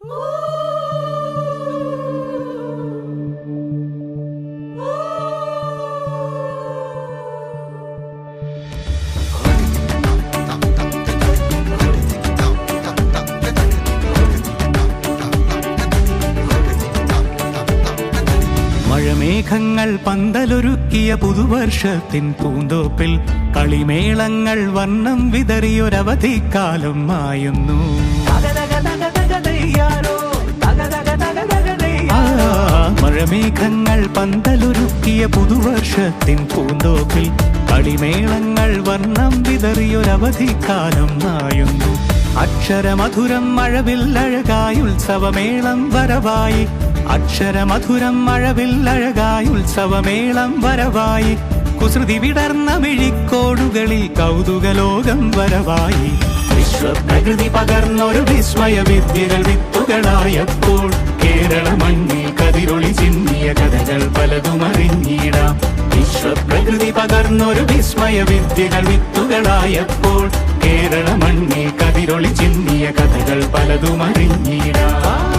മഴമേഘങ്ങൾ പന്തലൊരുക്കിയ പുതുവർഷത്തിൻ പൂന്തോപ്പിൽ കളിമേളങ്ങൾ വർണ്ണം വിതറിയൊരവധിക്കാലം മായുന്നു. മഴമേഘങ്ങൾ പന്തലൊരുക്കിയ പുതുവർഷത്തിൻ പൂന്തോപ്പിൽ കളിമേളങ്ങൾ വർണ്ണം വിതറിയൊരവധിക്കാലം മായുന്നു. അക്ഷരമധുരം മഴവില്ലഴകായി ഉത്സവമേളം വരവായി, അക്ഷരമധുരം മഴവില്ലഴകായി ഉത്സവമേളം വരവായി, കുസൃതി വിടർന്ന മിഴിക്കോടുകളിൽ കൗതുകലോകം വരവായി. വിശ്വപ്രകൃതി പകർന്നൊരു വിസ്മയ വിദ്യകൾ വിത്തുകളായപ്പോൾ കേരള മണ്ണിൽ കതിരൊളി ചിന്നിയ കഥകൾ പലതും അറിഞ്ഞിടാം. വിശ്വപ്രകൃതി പകർന്നൊരു വിസ്മയ വിദ്യകൾ വിത്തുകളായപ്പോൾ കേരള മണ്ണിൽ കതിരൊളി ചിന്നിയ കഥകൾ പലതും അറിഞ്ഞിടാം.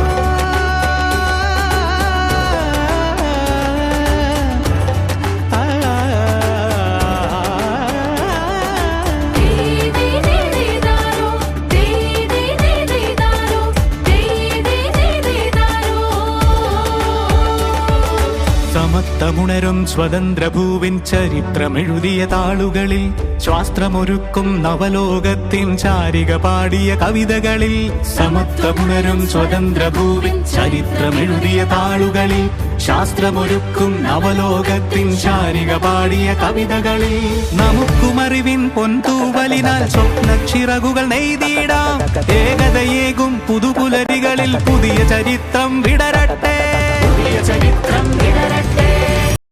സമത്വമുണരും സ്വതന്ത്രഭൂവിൻ ചരിത്രമെഴുതിയ താളുകളിൽ, ശാസ്ത്രമൊരുക്കും നവലോകത്തിൻ ചാരിക പാടിയ കവിതകളിൽ, സമത്വമുണരും സ്വതന്ത്രഭൂവിൻ ചരിത്രമെഴുതിയ താളുകളിൽ, ശാസ്ത്രമൊരുക്കും നവലോകത്തിൻ ചാരിക പാടിയ കവിതകളിൽ, നമുക്കുമറിവിൻ പൊൻതൂവലിനാൽ സ്വപ്നച്ചിറകുകൾ നെയ്തിടാം. ഏകതയേകും പുതുപുലരികളിൽ പുതിയ ചരിത്രം വിട